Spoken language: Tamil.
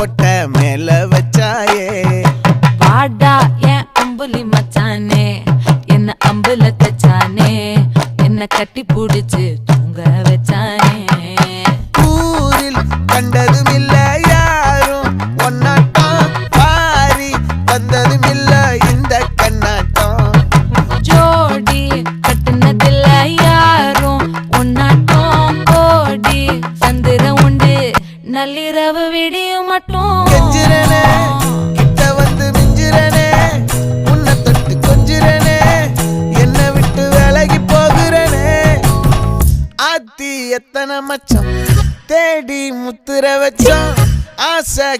கோட்டை மேல வச்சாயே. பாடா என் அம்புலி மச்சானே, என்ன அம்புல தச்சானே, என்ன கட்டி புடிச்சு தூங்க வச்சானே. ஊரில் கண்டதும் இல்ல யாரும் ஒன்னாட்டம், பாரி வந்ததும் இல்ல இந்த கண்ணாட்டம். ஜோடி கட்டுனதில்ல யாரும் ஒன்னாட்டம், கோடி சந்திர உண்டு நள்ளிரவு விடியும் மட்டும். கெஞ்சிரனே கிட்ட வந்து மிஞ்சிரனே, உன்னை தொட்டு கொஞ்சிரனே, என்ன விட்டு விலகி போகிறனே. ஆத்தி எத்தனை மச்சம் தேடி முத்துற வச்சோம், ஆசை